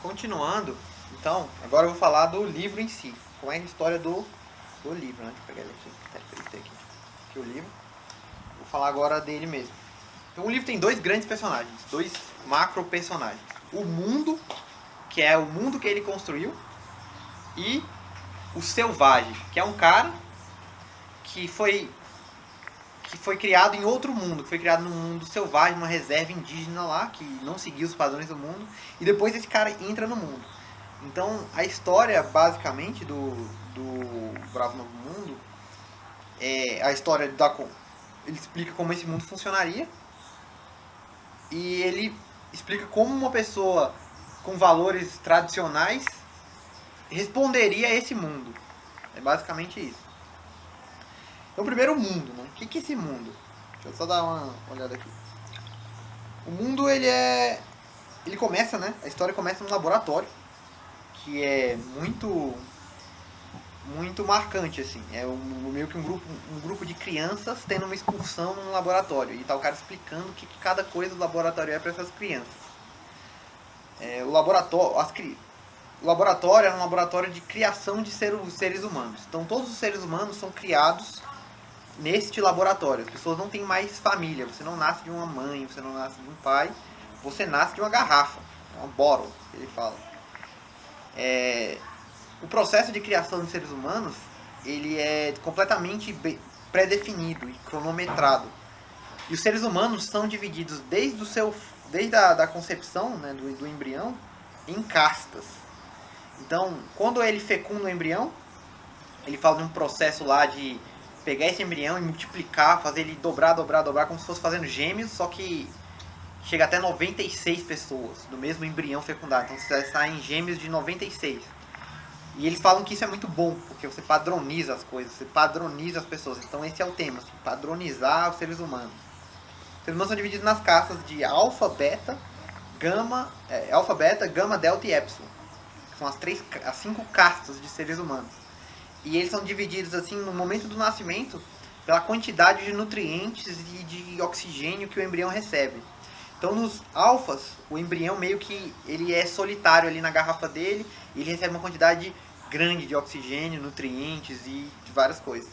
Continuando, então, agora eu vou falar do livro em si. Como é a história do livro, né? Deixa eu pegar ele aqui o livro. Vou falar agora dele mesmo. Então, o livro tem dois grandes personagens, dois macro personagens. O mundo, que é o mundo que ele construiu, e o Selvagem, que é um cara que foi criado em outro mundo, que foi criado num mundo selvagem, numa reserva indígena lá, que não seguia os padrões do mundo, e depois esse cara entra no mundo. Então, a história, basicamente, do Bravo Novo Mundo é a história da... Ele explica como esse mundo funcionaria, e ele explica como uma pessoa com valores tradicionais responderia a esse mundo. É basicamente isso. Então, primeiro o mundo, né? O que é esse mundo? Deixa eu só dar uma olhada aqui. O mundo, ele começa, né? A história começa num laboratório, que é muito marcante, assim. É meio que um grupo de crianças tendo uma excursão num laboratório. E tá o cara explicando o que cada coisa do laboratório é para essas crianças. O laboratório é um laboratório de criação de seres humanos. Então, todos os seres humanos são criados neste laboratório. As pessoas não têm mais família. Você não nasce de uma mãe, você não nasce de um pai. Você nasce de uma garrafa. É uma bottle, que ele fala. O processo de criação de seres humanos, ele é completamente pré-definido e cronometrado. E os seres humanos são divididos desde a concepção, né, do embrião, em castas. Então, quando ele fecunda o embrião, ele fala de um processo lá de pegar esse embrião e multiplicar, fazer ele dobrar, como se fosse fazendo gêmeos, só que chega até 96 pessoas do mesmo embrião fecundado. Então você sai em gêmeos de 96. E eles falam que isso é muito bom, porque você padroniza as coisas, você padroniza as pessoas. Então esse é o tema, assim, padronizar os seres humanos. Os seres humanos são divididos nas castas de alfa, beta, gama, delta e epsilon. Que são as 5 castas de seres humanos. E eles são divididos assim no momento do nascimento pela quantidade de nutrientes e de oxigênio que o embrião recebe. Então nos alfas, o embrião meio que ele é solitário ali na garrafa dele, e ele recebe uma quantidade grande de oxigênio, nutrientes e de várias coisas.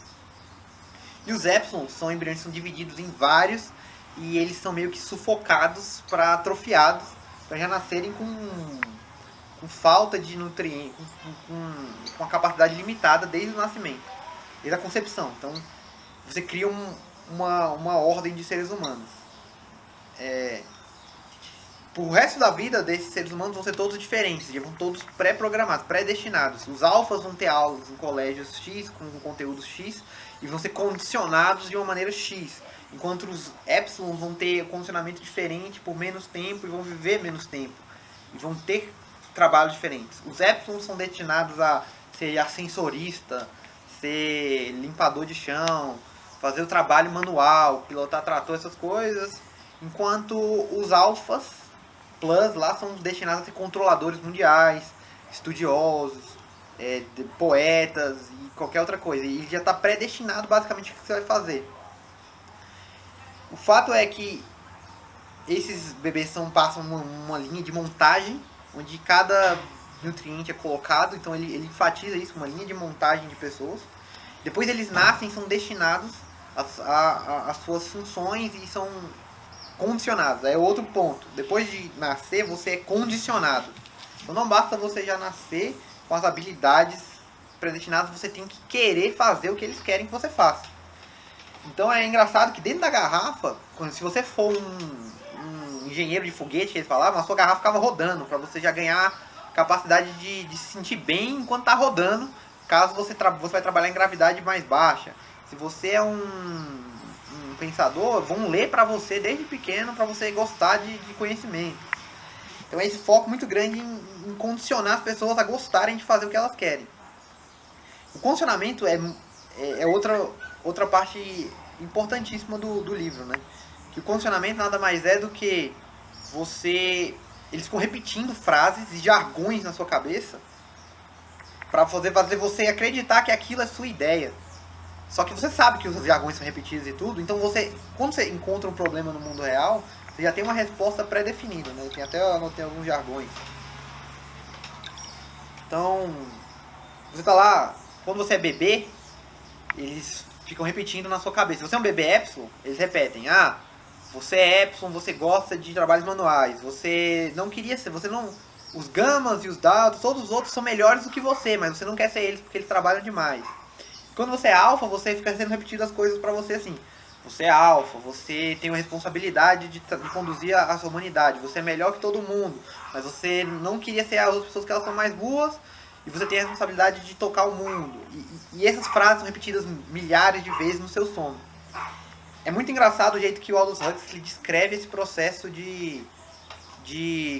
E os epsilons são embriões que são divididos em vários, e eles são meio que sufocados para atrofiados, para já nascerem com falta de nutrientes, com uma capacidade limitada desde o nascimento, desde a concepção. Então você cria uma ordem de seres humanos. Pro resto da vida desses seres humanos vão ser todos diferentes, já vão todos pré-programados, predestinados. Os alfas vão ter aulas em colégios X, com conteúdo X, e vão ser condicionados de uma maneira X. Enquanto os epsilons vão ter condicionamento diferente por menos tempo e vão viver menos tempo. E vão ter trabalhos diferentes. Os epsilons são destinados a ser ascensorista, ser limpador de chão, fazer o trabalho manual, pilotar trator, essas coisas. Enquanto os alfas plus lá são destinados a ser controladores mundiais, estudiosos, poetas e qualquer outra coisa. E já está predestinado basicamente o que você vai fazer. O fato é que esses bebês passam uma linha de montagem, onde cada nutriente é colocado. Então ele enfatiza isso, uma linha de montagem de pessoas. Depois eles nascem, são destinados às suas funções e são condicionados. É outro ponto. Depois de nascer, você é condicionado. Então não basta você já nascer com as habilidades predestinadas, você tem que querer fazer o que eles querem que você faça. Então é engraçado que dentro da garrafa, se você for um engenheiro de foguete, que eles falavam, a sua garrafa ficava rodando, para você já ganhar capacidade de se sentir bem enquanto tá rodando, caso você vai trabalhar em gravidade mais baixa. Se você é um pensador, vão ler para você desde pequeno, para você gostar de conhecimento. Então é esse foco muito grande em condicionar as pessoas a gostarem de fazer o que elas querem. O condicionamento é outra parte importantíssima do livro, né? Que o condicionamento nada mais é do que eles ficam repetindo frases e jargões na sua cabeça para fazer você acreditar que aquilo é sua ideia. Só que você sabe que os jargões são repetidos e tudo, então quando você encontra um problema no mundo real, você já tem uma resposta pré-definida, né? Anotei alguns jargões. Então, você tá lá, quando você é bebê, eles ficam repetindo na sua cabeça. Se você é um bebê Epsilon, eles repetem, você é Epsilon, você gosta de trabalhos manuais, você não queria ser, você não... Os gamas e os dados, todos os outros são melhores do que você, mas você não quer ser eles porque eles trabalham demais. Quando você é alfa, você fica sendo repetido as coisas pra você assim. Você é alfa, você tem a responsabilidade de conduzir a sua humanidade, você é melhor que todo mundo, mas você não queria ser as outras pessoas que elas são mais boas, e você tem a responsabilidade de tocar o mundo. E essas frases são repetidas milhares de vezes no seu sono. É muito engraçado o jeito que o Aldous Huxley descreve esse processo de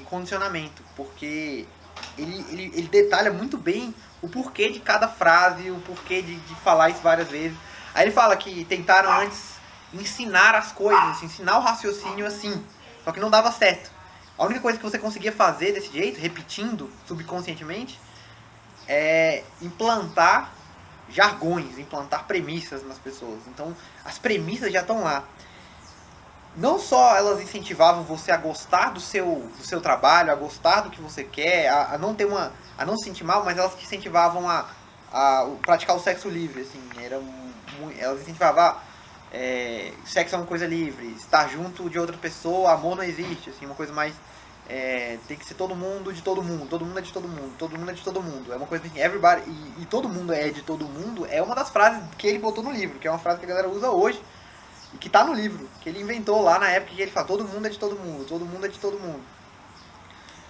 condicionamento, porque ele detalha muito bem o porquê de cada frase, o porquê de falar isso várias vezes. Aí ele fala que tentaram antes ensinar as coisas, ensinar o raciocínio assim, só que não dava certo. A única coisa que você conseguia fazer desse jeito, repetindo subconscientemente, é implantar jargões, implantar premissas nas pessoas. Então, as premissas já estão lá. Não só elas incentivavam você a gostar do seu trabalho, a gostar do que você quer, a não se sentir mal, mas elas te incentivavam a praticar o sexo livre, assim, elas incentivavam sexo é uma coisa livre, estar junto de outra pessoa, amor não existe, assim, uma coisa mais tem que ser todo mundo de todo mundo, todo mundo é de todo mundo, todo mundo é de todo mundo, é uma coisa assim, everybody, e todo mundo é de todo mundo, é uma das frases que ele botou no livro, que é uma frase que a galera usa hoje, e que tá no livro, que ele inventou lá na época que ele fala, todo mundo é de todo mundo, todo mundo é de todo mundo.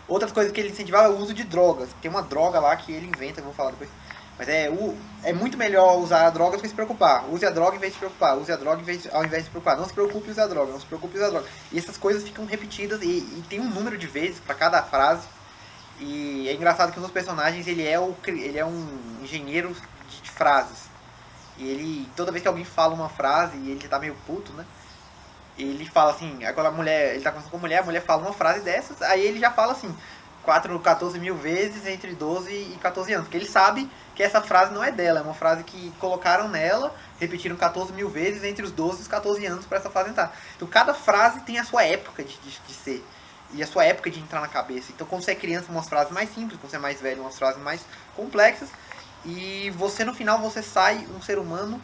Outras coisas que ele incentivava é o uso de drogas, tem uma droga lá que ele inventa, que eu vou falar depois. Mas é muito melhor usar a droga do que se preocupar. Use a droga em vez de se preocupar. Use a droga ao invés de se preocupar. Não se preocupe em usar a droga. Não se preocupe em usar a droga. E essas coisas ficam repetidas e tem um número de vezes para cada frase. E é engraçado que um dos personagens ele é um engenheiro de frases. E ele, toda vez que alguém fala uma frase e ele tá meio puto, né? Ele fala assim, agora ele tá conversando com a mulher fala uma frase dessas, aí ele já fala assim, 14 mil vezes entre 12 e 14 anos. Porque ele sabe que essa frase não é dela, é uma frase que colocaram nela, repetiram 14 mil vezes entre os 12 e os 14 anos para essa frase entrar. Então cada frase tem a sua época de ser, e a sua época de entrar na cabeça. Então quando você é criança, umas frases mais simples, quando você é mais velho, umas frases mais complexas, e você no final você sai um ser humano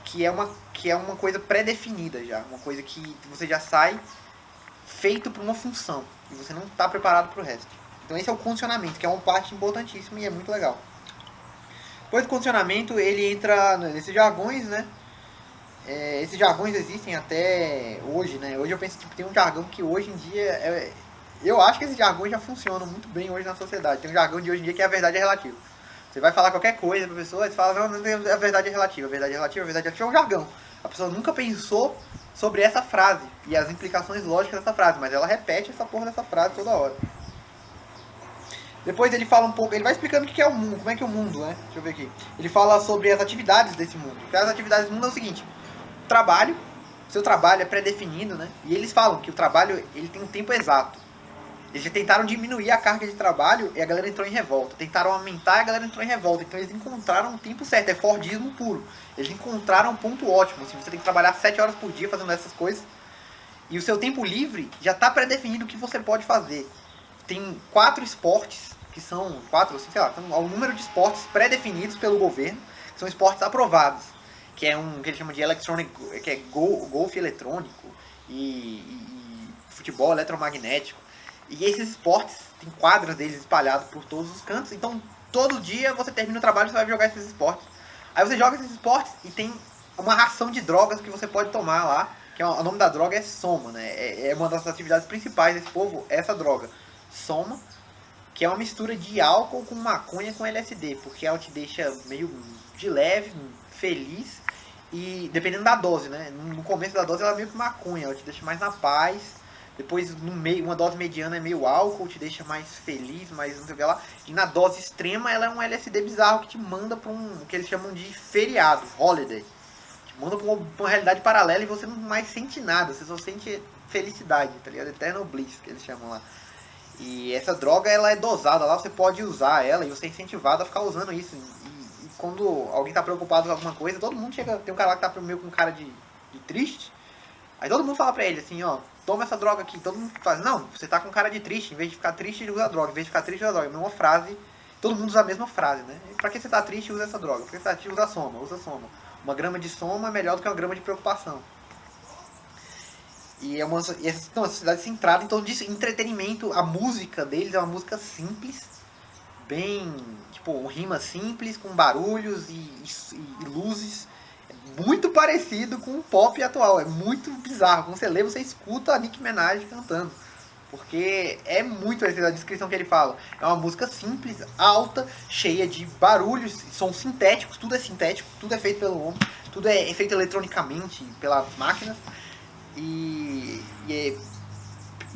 que é uma coisa pré-definida já, uma coisa que você já sai feito para uma função, e você não está preparado para o resto. Então esse é o condicionamento, que é uma parte importantíssima e é muito legal. Depois do condicionamento, ele entra nesses jargões, né? Esses jargões existem até hoje, né? Hoje eu penso que tem um jargão que hoje em dia... eu acho que esses jargões já funcionam muito bem hoje na sociedade. Tem um jargão de hoje em dia que é a verdade é relativa. Você vai falar qualquer coisa pra pessoa, você fala, não, a verdade é relativa, a verdade é relativa, a verdade é relativa, é um jargão. A pessoa nunca pensou sobre essa frase e as implicações lógicas dessa frase, mas ela repete essa porra dessa frase toda hora. Depois ele fala um pouco, ele vai explicando o que é o mundo, como é que é o mundo, né? Deixa eu ver aqui. Ele fala sobre as atividades desse mundo. As atividades do mundo é o seguinte: trabalho, seu trabalho é pré-definido, né? E eles falam que o trabalho ele tem um tempo exato. Eles já tentaram diminuir a carga de trabalho e a galera entrou em revolta. Tentaram aumentar e a galera entrou em revolta. Então eles encontraram um tempo certo, é Fordismo puro. Eles encontraram um ponto ótimo. Assim, você tem que trabalhar 7 horas por dia fazendo essas coisas. E o seu tempo livre já está pré-definido o que você pode fazer. Tem 4 esportes, que são 4, assim, sei lá, um número de esportes pré-definidos pelo governo, que são esportes aprovados. Que é que eles chamam de electronic, que é golfe eletrônico e futebol eletromagnético. E esses esportes, tem quadras deles espalhados por todos os cantos. Então, todo dia você termina o trabalho e você vai jogar esses esportes. Aí você joga esses esportes e tem uma ração de drogas que você pode tomar lá. Que o nome da droga é Soma, né? É uma das atividades principais desse povo, essa droga. Soma, que é uma mistura de álcool com maconha com LSD. Porque ela te deixa meio de leve, feliz. E dependendo da dose, né? No começo da dose ela é meio que maconha, ela te deixa mais na paz. Depois, no meio, uma dose mediana é meio álcool, te deixa mais feliz, mais não sei o que lá. E na dose extrema, ela é um LSD bizarro que te manda pra o que eles chamam de feriado, holiday. Te manda pra uma realidade paralela e você não mais sente nada, você só sente felicidade, tá ligado? Eternal Bliss, que eles chamam lá. E essa droga, ela é dosada lá, você pode usar ela e você é incentivado a ficar usando isso. E quando alguém tá preocupado com alguma coisa, todo mundo chega... Tem um cara lá que tá meio com cara de triste, aí todo mundo fala pra ele assim, ó... Toma essa droga aqui, todo mundo faz, não, você tá com cara de triste, em vez de ficar triste, usa a droga, em vez de ficar triste, usa a droga. É uma frase todo mundo usa a mesma frase, né? Pra que você tá triste, usa essa droga. Pra que você tá triste, usa soma, usa soma. Uma grama de soma é melhor do que uma grama de preocupação. E é uma sociedade centrada em torno disso. Entretenimento, a música deles é uma música simples, bem, tipo, rima simples, com barulhos e luzes. É muito parecido com o pop atual, é muito bizarro. Quando você lê, você escuta a Nicki Minaj cantando. Porque é muito parecido a descrição que ele fala. É uma música simples, alta, cheia de barulhos, sons sintéticos, tudo é sintético, tudo é feito pelo homem, tudo é feito eletronicamente pelas máquinas. E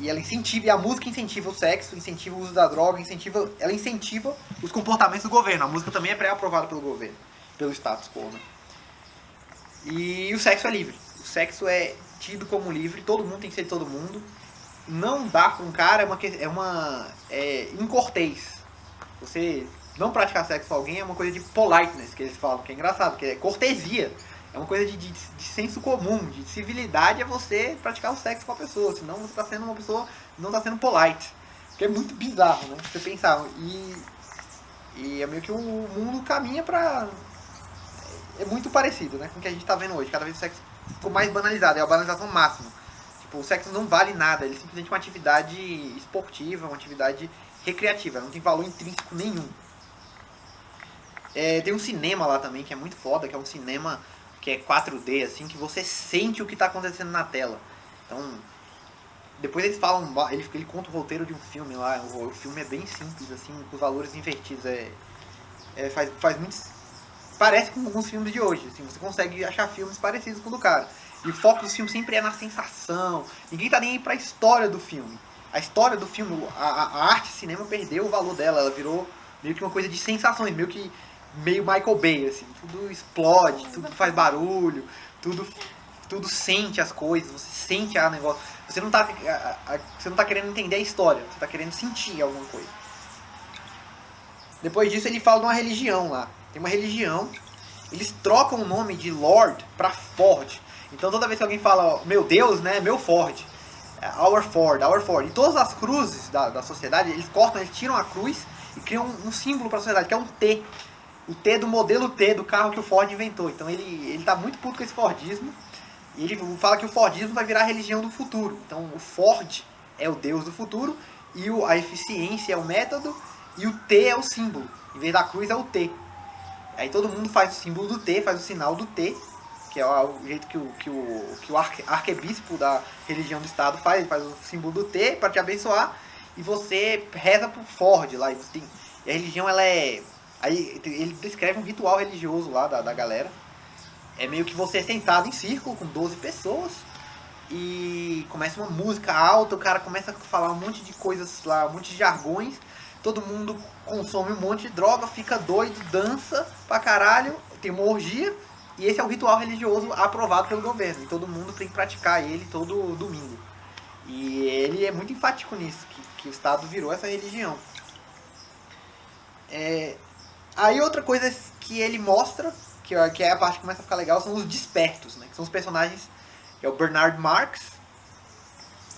ela incentiva, e a música incentiva o sexo, incentiva o uso da droga, ela incentiva os comportamentos do governo. A música também é pré-aprovada pelo governo, pelo status quo, né? E o sexo é livre. O sexo é tido como livre, todo mundo tem que ser de todo mundo. Não dar com um cara é incortês. Você não praticar sexo com alguém é uma coisa de politeness, que eles falam, que é engraçado, que é cortesia. É uma coisa de senso comum, de civilidade, é você praticar o sexo com a pessoa. Senão você está sendo uma pessoa, não está sendo polite. Porque é muito bizarro, né? Você pensar. E é meio que o mundo caminha pra... É muito parecido, né, com o que a gente está vendo hoje. Cada vez o sexo ficou mais banalizado, é a banalização máxima. Tipo, o sexo não vale nada, ele é simplesmente uma atividade esportiva, uma atividade recreativa, não tem valor intrínseco nenhum. Tem um cinema lá também que é muito foda, que é um cinema que é 4D, assim, que você sente o que está acontecendo na tela. Então, depois eles falam, ele conta o roteiro de um filme lá, o filme é bem simples, assim, com os valores invertidos, faz muito... Parece com alguns filmes de hoje, assim, você consegue achar filmes parecidos com o do cara. E o foco do filme sempre é na sensação, ninguém tá nem aí pra história do filme. A história do filme, a arte cinema perdeu o valor dela, ela virou meio que uma coisa de sensações, meio Michael Bay, assim, tudo explode, tudo faz barulho, tudo sente as coisas, você sente a negócio. Você não tá querendo entender a história, você tá querendo sentir alguma coisa. Depois disso ele fala de uma religião lá. Tem uma religião, eles trocam o nome de Lord pra Ford. Então toda vez que alguém fala, meu Deus, né, meu Ford, Our Ford. E todas as cruzes da sociedade, eles tiram a cruz e criam um símbolo pra sociedade, que é um T. O T do modelo T do carro que o Ford inventou. Então ele tá muito puto com esse Fordismo. E ele fala que o Fordismo vai virar a religião do futuro. Então o Ford é o Deus do futuro, e a eficiência é o método, e o T é o símbolo. Em vez da cruz é o T. Aí todo mundo faz o símbolo do T, faz o sinal do T, que é o jeito que o arquebispo da religião do Estado faz. Ele faz o símbolo do T para te abençoar, e você reza pro Ford lá. E a religião, ela é... Aí ele descreve um ritual religioso lá da galera. É meio que você sentado em círculo com 12 pessoas, e começa uma música alta, o cara começa a falar um monte de coisas lá, um monte de jargões, todo mundo consome um monte de droga, fica doido, dança pra caralho, tem uma orgia, e esse é o ritual religioso aprovado pelo governo, e todo mundo tem que praticar ele todo domingo. E ele é muito enfático nisso, que o Estado virou essa religião. Aí outra coisa que ele mostra, que é a parte que começa a ficar legal, são os despertos, né? Que são os personagens, é o Bernard Marx.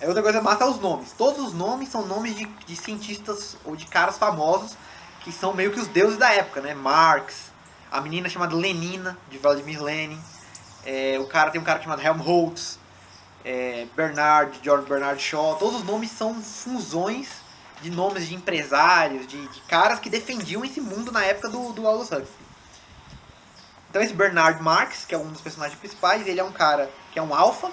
Outra coisa massa é os nomes. Todos os nomes são nomes de cientistas ou de caras famosos, que são meio que os deuses da época, né? Marx, a menina chamada Lenina, de Vladimir Lenin, tem um cara chamado Helmholtz, George Bernard Shaw. Todos os nomes são fusões de nomes de empresários, de caras que defendiam esse mundo na época do Aldous Huxley. Então esse Bernard Marx, que é um dos personagens principais, ele é um cara que é um alfa.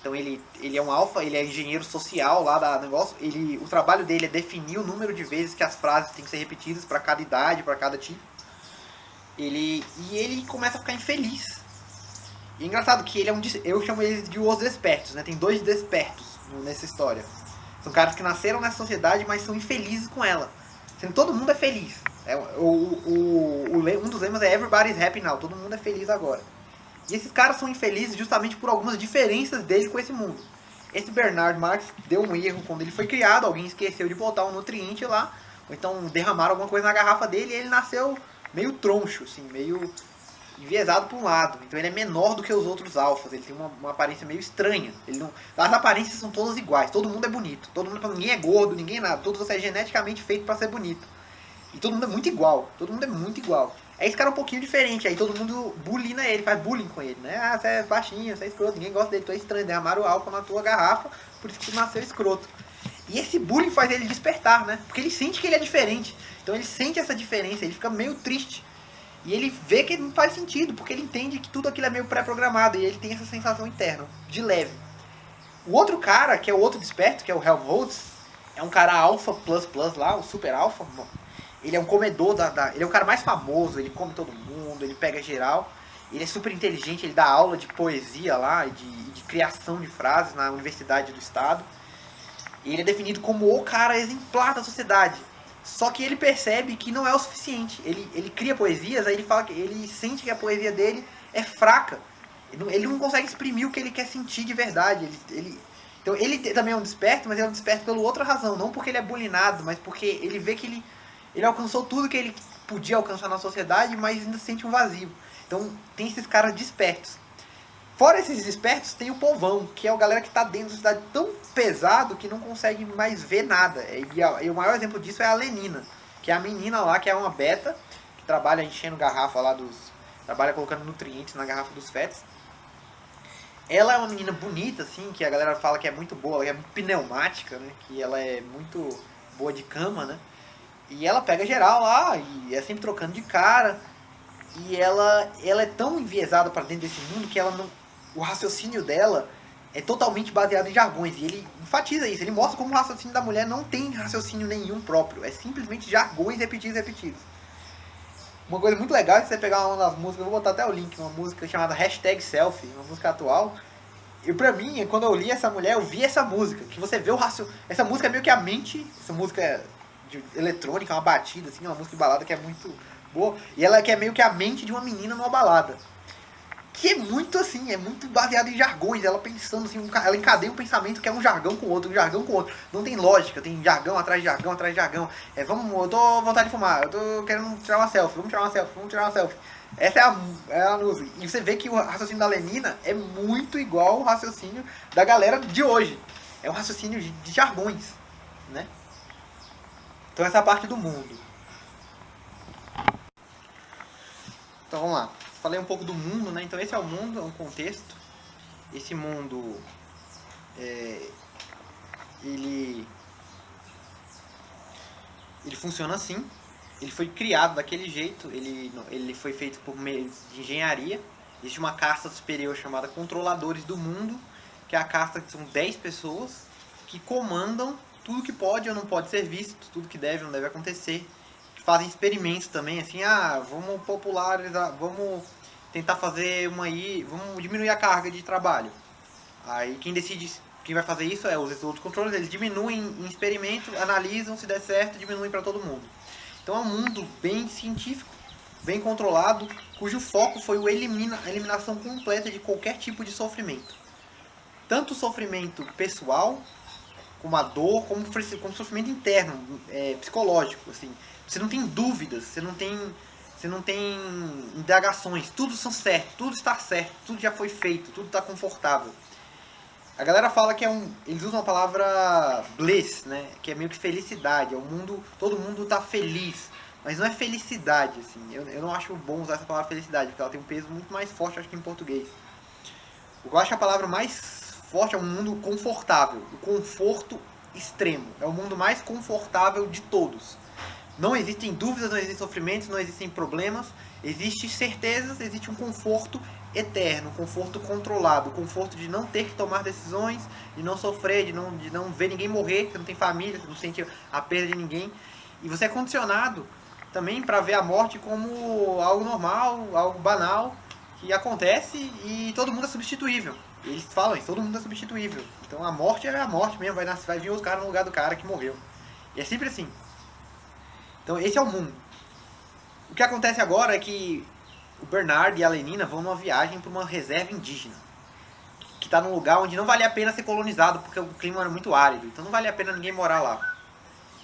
Então ele é um alfa, ele é engenheiro social lá da negócio. O trabalho dele é definir o número de vezes que as frases têm que ser repetidas para cada idade, para cada tipo. E ele começa a ficar infeliz. E é engraçado que eu chamo ele de os despertos, né? Tem 2 despertos nessa história. São caras que nasceram nessa sociedade, mas são infelizes com ela. Sendo todo mundo é feliz. Um dos lemas é Everybody's happy now. Todo mundo é feliz agora. E esses caras são infelizes justamente por algumas diferenças dele com esse mundo. Esse Bernard Marx deu um erro quando ele foi criado. Alguém esqueceu de botar um nutriente lá. Ou então derramaram alguma coisa na garrafa dele, e ele nasceu meio troncho, assim, meio enviesado para um lado. Então ele é menor do que os outros alfas. Ele tem uma aparência meio estranha. As aparências são todas iguais. Todo mundo é bonito. Ninguém é gordo, ninguém é nada. Todo você é geneticamente feito para ser bonito. E todo mundo é muito igual. Todo mundo é muito igual. Aí esse cara é um pouquinho diferente. Aí todo mundo bulina ele, faz bullying com ele, né? Ah, você é baixinho, você é escroto, ninguém gosta dele, tu é estranho, derramaram álcool na tua garrafa, por isso que tu nasceu escroto. E esse bullying faz ele despertar, né? Porque ele sente que ele é diferente. Então ele sente essa diferença, ele fica meio triste. E ele vê que não faz sentido, porque ele entende que tudo aquilo é meio pré-programado. E ele tem essa sensação interna, de leve. O outro cara, que é o outro desperto, que é o Helmholtz, é um cara alfa plus plus lá, o super alfa. Ele é um comedor ele é o cara mais famoso, ele come todo mundo, ele pega geral. Ele é super inteligente, ele dá aula de poesia lá, de criação de frases na Universidade do Estado. E ele é definido como o cara exemplar da sociedade. Só que ele percebe que não é o suficiente. Ele cria poesias, aí ele fala que ele sente que a poesia dele é fraca. Ele não consegue exprimir o que ele quer sentir de verdade. Então ele também é um desperto, mas ele é um desperto pela outra razão. Não porque ele é bulinado, mas porque ele vê que ele alcançou tudo que ele podia alcançar na sociedade, mas ainda sente um vazio. Então tem esses caras despertos. Fora esses despertos, tem o povão, que é a galera que está dentro da sociedade tão pesado que não consegue mais ver nada. E o maior exemplo disso é a Lenina, que é a menina lá, que é uma beta, que trabalha enchendo garrafa lá trabalha colocando nutrientes na garrafa dos fetos. Ela é uma menina bonita, assim, que a galera fala que é muito boa, ela é muito pneumática, né? Que ela é muito boa de cama, né? E ela pega geral lá, e é sempre trocando de cara. E ela é tão enviesada para dentro desse mundo que ela não... O raciocínio dela é totalmente baseado em jargões. E ele enfatiza isso, ele mostra como o raciocínio da mulher não tem raciocínio nenhum próprio. É simplesmente jargões repetidos. Uma coisa muito legal é você pegar uma das músicas, eu vou botar até o link, uma música chamada #Selfie, uma música atual. E pra mim, quando eu li essa mulher, eu vi essa música, que você vê o raciocínio. Essa música é meio que a mente, essa música é eletrônica, uma batida, assim, uma música de balada que é muito boa. E ela que é meio que a mente de uma menina numa balada. Que é muito assim, é muito baseado em jargões, ela pensando assim, ela encadeia um pensamento que é um jargão com outro, um jargão com outro. Não tem lógica, tem jargão atrás de jargão atrás de jargão. Eu tô com vontade de fumar, eu tô querendo tirar uma selfie, vamos tirar uma selfie. Essa é a música. E você vê que o raciocínio da Lenina é muito igual ao raciocínio da galera de hoje. É um raciocínio de jargões, né? Então essa é a parte do mundo. Então vamos lá. Falei um pouco do mundo, né? Então esse é o mundo, é um contexto. Esse mundo, ele funciona assim. Ele foi criado daquele jeito. Ele foi feito por meio de engenharia. Existe uma casta superior chamada controladores do mundo, que é a casta que são 10 pessoas que comandam tudo que pode ou não pode ser visto, tudo que deve ou não deve acontecer. Fazem experimentos também, assim, vamos popularizar, vamos tentar fazer vamos diminuir a carga de trabalho. Aí quem decide, quem vai fazer isso é os outros controles, eles diminuem em experimento, analisam, se der certo, diminuem para todo mundo. Então é um mundo bem científico, bem controlado, cujo foco foi a eliminação completa de qualquer tipo de sofrimento. Tanto sofrimento pessoal, como a dor, como sofrimento interno, psicológico, assim. Você não tem dúvidas, você não tem indagações, tudo são certo, tudo está certo, tudo já foi feito, tudo está confortável. A galera fala que eles usam a palavra bliss, né, que é meio que felicidade, todo mundo está feliz, mas não é felicidade, assim. Eu não acho bom usar essa palavra felicidade, porque ela tem um peso muito mais forte, acho que em português. Eu acho que a palavra mais forte é um mundo confortável, o conforto extremo, é o mundo mais confortável de todos. Não existem dúvidas, não existem sofrimentos, não existem problemas, existem certezas, existe um conforto eterno, um conforto controlado, o conforto de não ter que tomar decisões, de não sofrer, de não ver ninguém morrer, você não tem família, você não sente a perda de ninguém. E você é condicionado também para ver a morte como algo normal, algo banal, que acontece e todo mundo é substituível. Eles falam isso, todo mundo é substituível. Então a morte é a morte mesmo, vai vir os caras no lugar do cara que morreu. E é sempre assim. Então esse é o mundo. O que acontece agora é que o Bernard e a Lenina vão numa viagem para uma reserva indígena, que está num lugar onde não vale a pena ser colonizado, porque o clima era muito árido, então não vale a pena ninguém morar lá.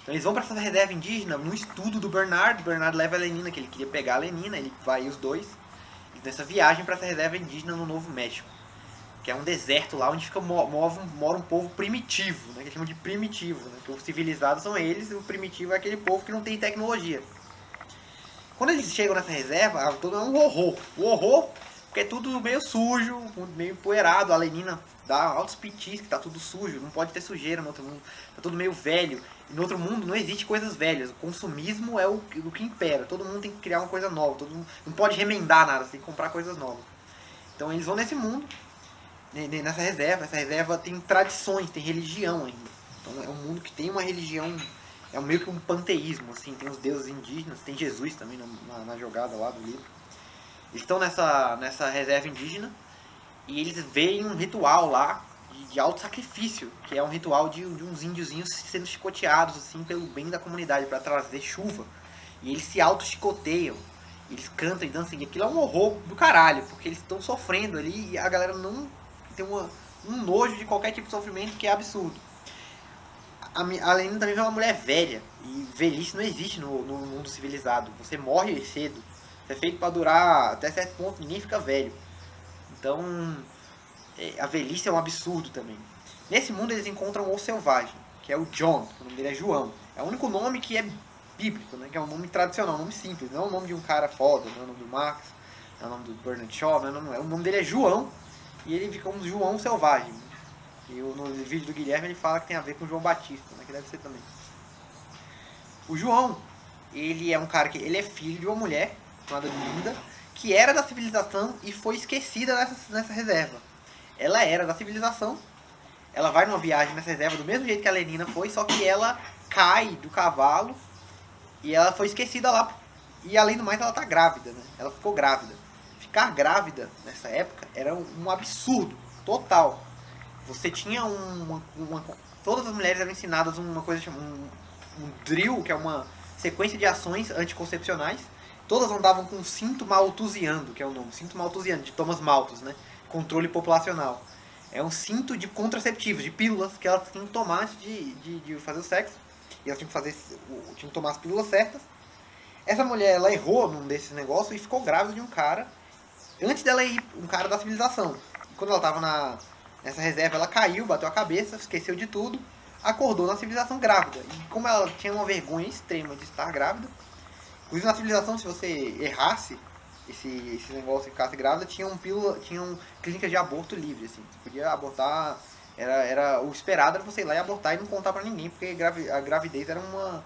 Então eles vão para essa reserva indígena, no estudo do Bernard. O Bernard leva a Lenina, que ele queria pegar a Lenina, ele vai os dois, nessa viagem para essa reserva indígena no Novo México. que é um deserto lá onde mora um povo primitivo, né, que eles chamam de primitivo, né, que os civilizados são eles e o primitivo é aquele povo que não tem tecnologia. Quando eles chegam nessa reserva, todo é um horror. O horror, porque é tudo meio sujo, meio empoeirado, a Lenina dá altos pitis que tá tudo sujo, não pode ter sujeira no outro mundo, tá tudo meio velho. E no outro mundo não existe coisas velhas, o consumismo é o que impera, todo mundo tem que criar uma coisa nova, todo mundo não pode remendar nada, você tem que comprar coisas novas. Então eles vão nesse mundo, nessa reserva, essa reserva tem tradições, tem religião ainda. Então é um mundo que tem uma religião, é meio que um panteísmo, assim, tem os deuses indígenas, tem Jesus também na jogada lá do livro. Eles estão nessa reserva indígena e eles veem um ritual lá de alto sacrifício, que é um ritual de uns índiozinhos sendo chicoteados assim pelo bem da comunidade para trazer chuva. E eles se auto-chicoteiam, eles cantam e dançam, e aquilo é um horror do caralho, porque eles estão sofrendo ali e a galera não tem um nojo de qualquer tipo de sofrimento que é absurdo. A Lenina também é uma mulher velha, e velhice não existe no mundo civilizado, você morre cedo. Isso é feito para durar até certo ponto, ninguém fica velho. Então, a velhice é um absurdo também. Nesse mundo eles encontram o selvagem, que é o John, o nome dele é João. É o único nome que é bíblico, né? Que é um nome tradicional, um nome simples, não é o nome de um cara foda, não é o nome do Marx, não é o nome do Bernard Shaw, não é, o nome dele é João, e ele fica um João selvagem. E no vídeo do Guilherme ele fala que tem a ver com o João Batista, né? Que deve ser também. O João, ele é um cara que ele é filho de uma mulher chamada Linda, que era da civilização e foi esquecida nessa reserva. Ela era da civilização, ela vai numa viagem nessa reserva do mesmo jeito que a Lenina foi, só que ela cai do cavalo e ela foi esquecida lá. E além do mais ela tá grávida, né? Ela ficou grávida. Ficar grávida nessa época era um absurdo total. Você tinha todas as mulheres eram ensinadas uma coisa chamada um drill, que é uma sequência de ações anticoncepcionais. Todas andavam com cinto malthusiano, que é o nome, cinto malthusiano, de Thomas Malthus, né? Controle populacional. É um cinto de contraceptivos, de pílulas, que elas tinham que tomar antes de fazer o sexo. E elas tinham que tomar as pílulas certas. Essa mulher, ela errou num desses negócios e ficou grávida de um cara, antes dela ir, um cara da civilização. E quando ela estava nessa reserva, ela caiu, bateu a cabeça, esqueceu de tudo, acordou na civilização grávida. E como ela tinha uma vergonha extrema de estar grávida, inclusive na civilização, se você errasse esse negócio e ficasse grávida, tinham clínicas de aborto livre, assim. Você podia abortar, o esperado era você ir lá e abortar e não contar pra ninguém, porque a gravidez era uma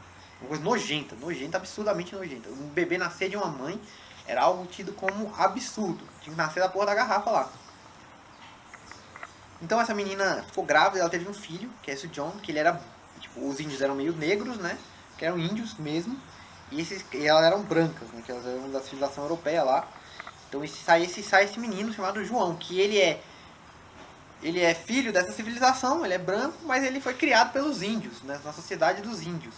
coisa nojenta, absurdamente nojenta. Um bebê nascer de uma mãe era algo tido como absurdo. Tinha que nascer da porra da garrafa lá. Então essa menina ficou grávida, ela teve um filho, que é esse John, que ele era, tipo, os índios eram meio negros, né? Que eram índios mesmo. E elas eram brancas, né? Que elas eram da civilização europeia lá. Então sai esse menino chamado João, que ele é filho dessa civilização, ele é branco, mas ele foi criado pelos índios, né? Na sociedade dos índios.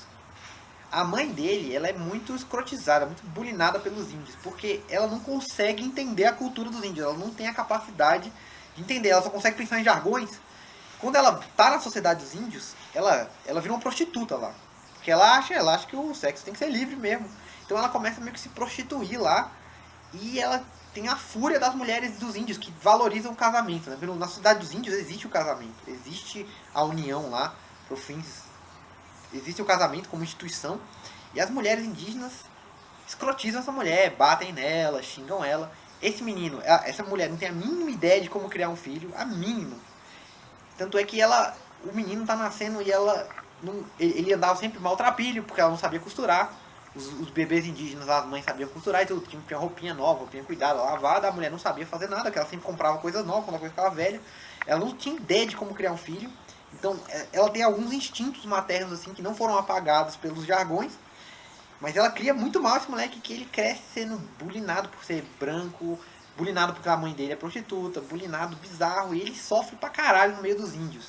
A mãe dele, ela é muito escrotizada, muito bulinada pelos índios, porque ela não consegue entender a cultura dos índios, ela não tem a capacidade de entender, ela só consegue pensar em jargões. Quando ela tá na sociedade dos índios, ela vira uma prostituta lá. Porque ela acha que o sexo tem que ser livre mesmo. Então ela começa meio que se prostituir lá. E ela tem a fúria das mulheres dos índios, que valorizam o casamento, né? Na sociedade dos índios existe o casamento. Existe a união lá, pro fins. Existe o casamento como instituição. E as mulheres indígenas escrotizam essa mulher, batem nela, xingam ela. Esse menino, essa mulher não tem a mínima ideia de como criar um filho, a mínima. Tanto é que o menino tá nascendo e ele andava sempre maltrapilho, porque ela não sabia costurar. Os bebês indígenas, as mães sabiam costurar e tudo, tinha roupinha nova, roupinha cuidada, lavada, a mulher não sabia fazer nada, porque ela sempre comprava coisas novas, quando a coisa ficava velha. Ela não tinha ideia de como criar um filho. Então, ela tem alguns instintos maternos assim que não foram apagados pelos jargões, mas ela cria muito mal esse moleque, que ele cresce sendo bulinado por ser branco, bulinado porque a mãe dele é prostituta, bulinado bizarro, e ele sofre pra caralho no meio dos índios.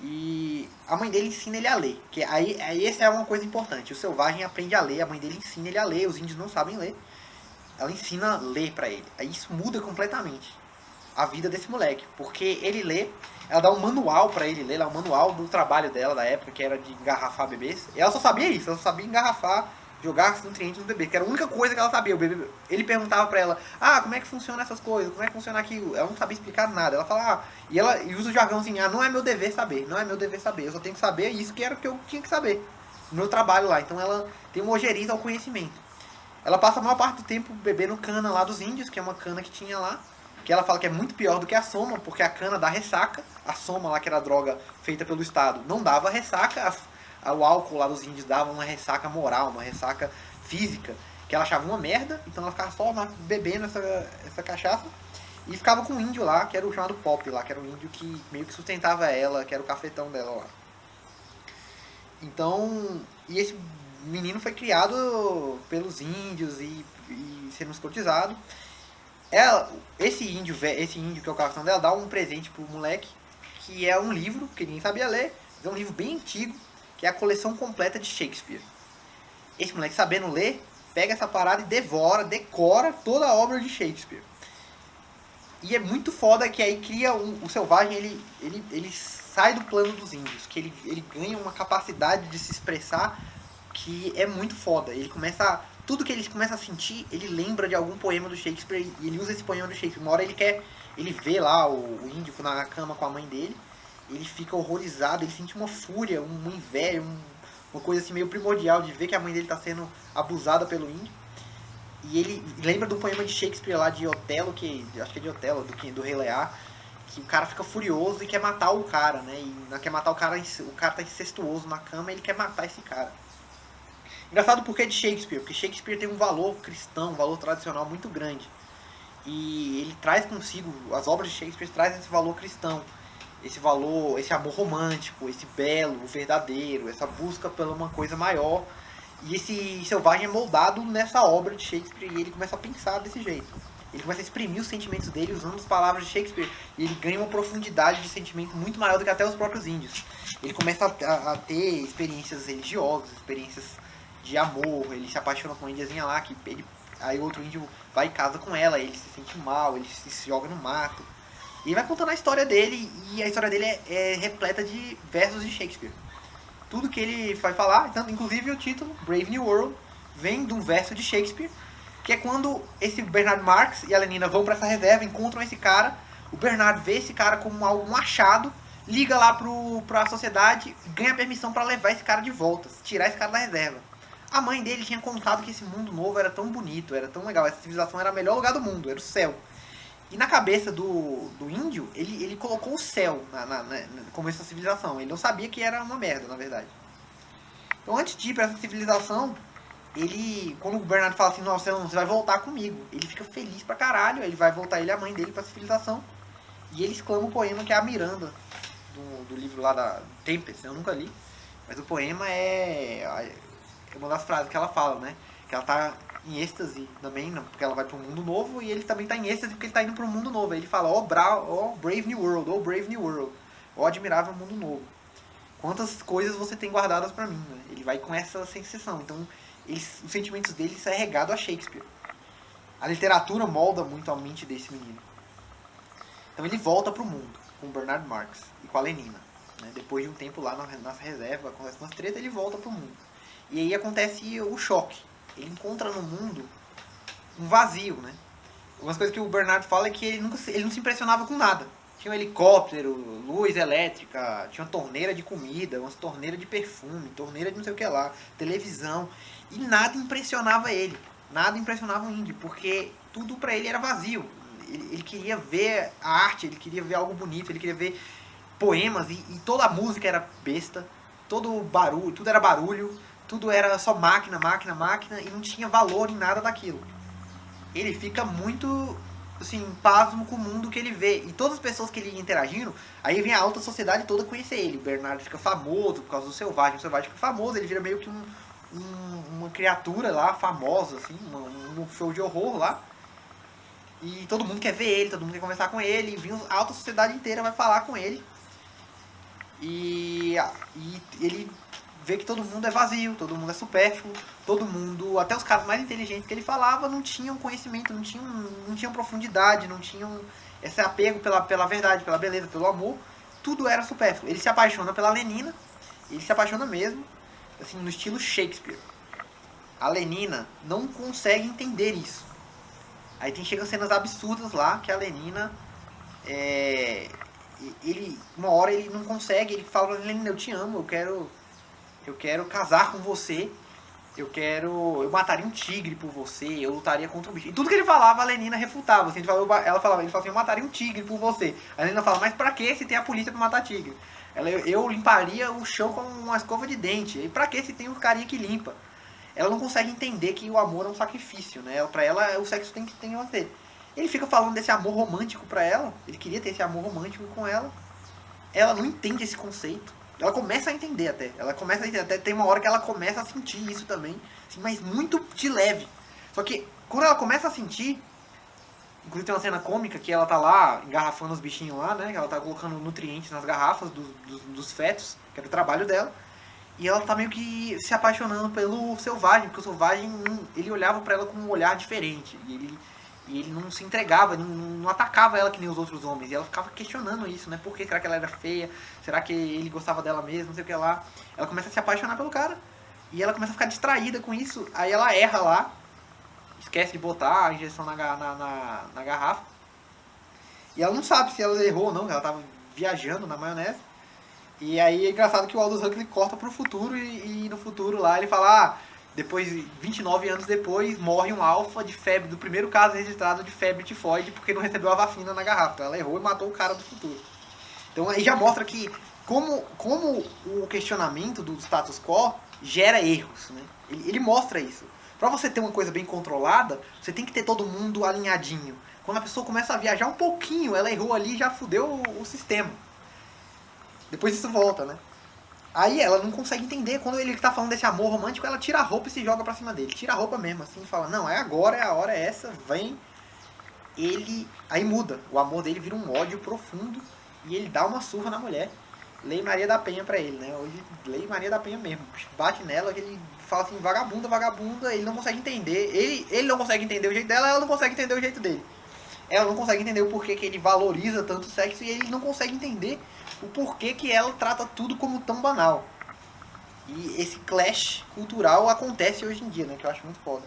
E a mãe dele ensina ele a ler, que aí essa é uma coisa importante. O selvagem aprende a ler, a mãe dele ensina ele a ler, os índios não sabem ler. Ela ensina a ler pra ele. Aí isso muda completamente a vida desse moleque, porque ele lê, ela dá um manual pra ele ler, um manual do trabalho dela da época, que era de engarrafar bebês. E ela só sabia isso, ela só sabia engarrafar jogar nutrientes no bebê, que era a única coisa que ela sabia. O bebê, ele perguntava pra ela, como é que funciona essas coisas, como é que funciona aquilo? Ela não sabia explicar nada. Ela fala, e usa o jargão assim, não é meu dever saber, não é meu dever saber, eu só tenho que saber isso que era o que eu tinha que saber no meu trabalho lá. Então ela tem uma ojeriza ao conhecimento. Ela passa a maior parte do tempo bebendo cana lá dos índios, que é uma cana que tinha lá, que ela fala que é muito pior do que a soma, porque a cana dá ressaca, a soma lá, que era a droga feita pelo Estado, não dava ressaca, o álcool lá dos índios dava uma ressaca moral, uma ressaca física, que ela achava uma merda, então ela ficava só bebendo essa cachaça, e ficava com um índio lá, que era o chamado Pop lá, que era um índio que meio que sustentava ela, que era o cafetão dela lá. Então, e esse menino foi criado pelos índios e sendo escrotizado. Esse índio que é o cafetão dela, dá um presente pro moleque, que é um livro, que ninguém sabia ler, é um livro bem antigo, que é a coleção completa de Shakespeare. Esse moleque, sabendo ler, pega essa parada e decora toda a obra de Shakespeare. E é muito foda que aí cria o selvagem, ele sai do plano dos índios, que ele ganha uma capacidade de se expressar que é muito foda. Tudo que ele começa a sentir, ele lembra de algum poema do Shakespeare e ele usa esse poema do Shakespeare. Uma hora ele vê lá o índio na cama com a mãe dele, ele fica horrorizado, ele sente uma fúria, um inveja, uma coisa assim meio primordial de ver que a mãe dele está sendo abusada pelo índio. E ele lembra do poema de Shakespeare lá de Otelo, acho que é de Otelo, do Rei Lear, que o cara fica furioso e quer matar o cara, né? E não quer matar o cara tá incestuoso na cama e ele quer matar esse cara. Engraçado porque é de Shakespeare, porque Shakespeare tem um valor cristão, um valor tradicional muito grande. E ele traz consigo, as obras de Shakespeare trazem esse valor cristão, esse valor, esse amor romântico, esse belo, o verdadeiro, essa busca por uma coisa maior. E esse selvagem é moldado nessa obra de Shakespeare e ele começa a pensar desse jeito. Ele começa a exprimir os sentimentos dele usando as palavras de Shakespeare. E ele ganha uma profundidade de sentimento muito maior do que até os próprios índios. Ele começa a ter experiências religiosas, experiências de amor. Ele se apaixona com uma índiazinha lá, aí outro índio vai e casa com ela, ele se sente mal, ele se joga no mato. E ele vai contando a história dele, e a história dele é repleta de versos de Shakespeare. Tudo que ele vai falar, então, inclusive o título, Brave New World, vem de um verso de Shakespeare, que é quando esse Bernard Marx e a Lenina vão para essa reserva, encontram esse cara, o Bernard vê esse cara como um achado, liga lá pra sociedade, ganha permissão para levar esse cara de volta, tirar esse cara da reserva. A mãe dele tinha contado que esse mundo novo era tão bonito, era tão legal, essa civilização era o melhor lugar do mundo, era o céu. E na cabeça do índio, ele colocou o céu como essa civilização. Ele não sabia que era uma merda, na verdade. Então, antes de ir pra essa civilização, quando o Bernardo fala assim, nossa, você vai voltar comigo, ele fica feliz pra caralho, ele vai voltar ele e a mãe dele pra civilização. E ele exclama o poema que é a Miranda, do livro lá da Tempest, eu nunca li. Mas o poema é uma das frases que ela fala, né? Que ela tá em êxtase também, porque ela vai para um mundo novo, e ele também está em êxtase porque ele está indo para um mundo novo. Aí ele fala, Brave New World, Brave New World, admirável mundo novo. Quantas coisas você tem guardadas para mim, né? Ele vai com essa sensação. Então, os sentimentos dele são regados a Shakespeare. A literatura molda muito a mente desse menino. Então ele volta para o mundo, com o Bernard Marx e com a Lenina. Né? Depois de um tempo lá na reserva, acontece umas tretas, ele volta para o mundo. E aí acontece o choque. Ele encontra no mundo um vazio, né? Umas coisas que o Bernardo fala é que ele não se impressionava com nada. Tinha um helicóptero, luz elétrica, tinha uma torneira de comida, uma torneira de perfume, torneira de não sei o que lá, televisão. E nada impressionava ele. Nada impressionava o índio, porque tudo pra ele era vazio. Ele queria ver a arte, ele queria ver algo bonito, ele queria ver poemas, e toda a música era besta, todo barulho, tudo era barulho. Tudo era só máquina, e não tinha valor em nada daquilo. Ele fica muito, assim, pasmo com o mundo que ele vê. E todas as pessoas que ele ia interagindo, aí vem a alta sociedade toda conhecer ele. O Bernardo fica famoso por causa do Selvagem. O Selvagem fica famoso, ele vira meio que uma criatura lá, famosa, assim, um show de horror lá. E todo mundo quer ver ele, todo mundo quer conversar com ele. E a alta sociedade inteira vai falar com ele. E ele vê que todo mundo é vazio, todo mundo é supérfluo, todo mundo, até os caras mais inteligentes que ele falava, não tinham conhecimento, não tinham profundidade, não tinham esse apego pela verdade, pela beleza, pelo amor, tudo era supérfluo. Ele se apaixona pela Lenina, ele se apaixona mesmo, assim, no estilo Shakespeare. A Lenina não consegue entender isso. Aí chegam cenas absurdas lá que a Lenina uma hora ele não consegue, ele fala pra Lenina, eu te amo, eu quero casar com você, eu mataria um tigre por você, eu lutaria contra um bicho. E tudo que ele falava, a Lenina refutava. Assim, ele falava assim, eu mataria um tigre por você. A Lenina fala, mas pra que se tem a polícia pra matar tigre? Eu limparia o chão com uma escova de dente. E pra que se tem um carinha que limpa? Ela não consegue entender que o amor é um sacrifício, né? Pra ela, o sexo tem que ter. Ele fica falando desse amor romântico pra ela. Ele queria ter esse amor romântico com ela. Ela não entende esse conceito. Ela começa a entender até. Até tem uma hora que ela começa a sentir isso também. Assim, mas muito de leve. Só que quando ela começa a sentir... Inclusive tem uma cena cômica que ela tá lá engarrafando os bichinhos lá, né? Que ela tá colocando nutrientes nas garrafas dos fetos, que era o trabalho dela. E ela tá meio que se apaixonando pelo Selvagem, porque o Selvagem, ele olhava pra ela com um olhar diferente. E ele não se entregava, não atacava ela que nem os outros homens. E ela ficava questionando isso, né? Por que será que ela era feia? Será que ele gostava dela mesmo? Não sei o que lá. Ela começa a se apaixonar pelo cara. E ela começa a ficar distraída com isso. Aí ela erra lá. Esquece de botar a injeção na garrafa. E ela não sabe se ela errou ou não. Ela tava viajando na maionese. E aí é engraçado que o Aldous Huxley corta pro futuro e no futuro lá ele fala, depois, 29 anos depois, morre um alfa de febre, do primeiro caso registrado de febre tifoide, porque não recebeu a vacina na garrafa. Então ela errou e matou o cara do futuro. Então aí já mostra que como o questionamento do status quo gera erros, né? Ele mostra isso. Pra você ter uma coisa bem controlada, você tem que ter todo mundo alinhadinho. Quando a pessoa começa a viajar um pouquinho, ela errou ali e já fudeu o sistema. Depois isso volta, né? Aí ela não consegue entender. Quando ele tá falando desse amor romântico, ela tira a roupa e se joga pra cima dele. Tira a roupa mesmo, assim, e fala, não, é agora, é a hora, é essa, vem. Aí muda. O amor dele vira um ódio profundo e ele dá uma surra na mulher. Lei Maria da Penha pra ele, né? Hoje, Lei Maria da Penha mesmo. Bate nela, que ele fala assim, vagabunda, vagabunda, ele não consegue entender. Ele não consegue entender o jeito dela, ela não consegue entender o jeito dele. Ela não consegue entender o porquê que ele valoriza tanto o sexo e ele não consegue entender o porquê que ela trata tudo como tão banal. E esse clash cultural acontece hoje em dia, né? Que eu acho muito foda.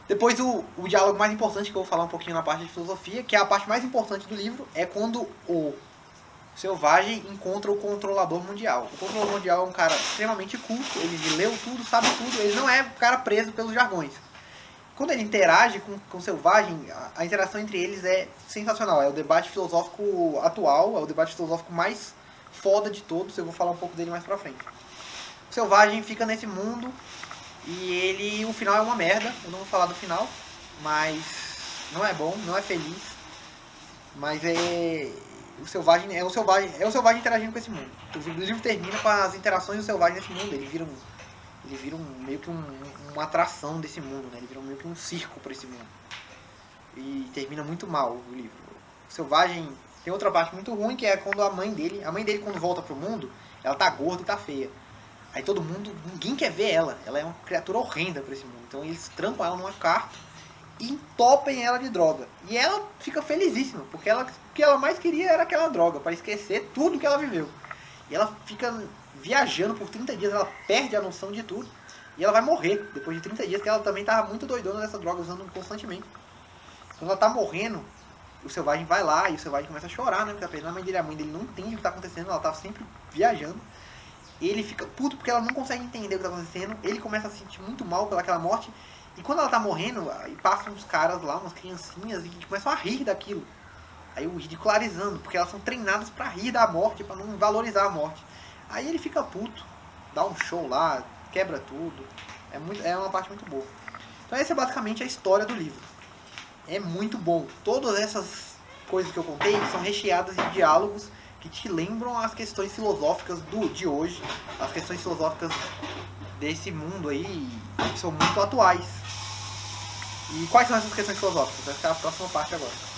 Depois o diálogo mais importante, que eu vou falar um pouquinho na parte de filosofia, que é a parte mais importante do livro, é quando o Selvagem encontra o Controlador Mundial. O Controlador Mundial é um cara extremamente culto, ele leu tudo, sabe tudo, ele não é um cara preso pelos jargões. Quando ele interage com o Selvagem, a interação entre eles é sensacional. É o debate filosófico atual, é o debate filosófico mais foda de todos. Eu vou falar um pouco dele mais pra frente. O Selvagem fica nesse mundo e o final é uma merda. Eu não vou falar do final, mas não é bom, não é feliz. Mas o Selvagem é o Selvagem interagindo com esse mundo. O livro termina com as interações do Selvagem nesse mundo. Ele vira meio que uma atração desse mundo, né? Ele vira meio que um circo para esse mundo. E termina muito mal o livro. O Selvagem tem outra parte muito ruim, que é quando a mãe dele quando volta pro mundo, ela tá gorda e tá feia. Aí ninguém quer ver ela. Ela é uma criatura horrenda para esse mundo. Então eles trancam ela numa carta e entopem ela de droga. E ela fica felizíssima, porque o que ela mais queria era aquela droga, para esquecer tudo que ela viveu. E ela fica viajando por 30 dias, ela perde a noção de tudo. E ela vai morrer depois de 30 dias, porque ela também estava muito doidona dessa droga, usando constantemente. Quando ela tá morrendo, o Selvagem vai lá e o Selvagem começa a chorar, né? Porque tá perdendo a mãe dele não entende o que tá acontecendo, ela tá sempre viajando. Ele fica puto porque ela não consegue entender o que tá acontecendo. Ele começa a se sentir muito mal pelaquela morte. E quando ela tá morrendo, aí passam uns caras lá, umas criancinhas, e começam a rir daquilo. Aí o ridicularizando, porque elas são treinadas pra rir da morte, pra não valorizar a morte. Aí ele fica puto, dá um show lá, quebra tudo. É uma parte muito boa. Então essa é basicamente a história do livro. É muito bom. Todas essas coisas que eu contei são recheadas de diálogos que te lembram as questões filosóficas de hoje, as questões filosóficas desse mundo aí, que são muito atuais. E quais são essas questões filosóficas? Vai ficar a próxima parte agora.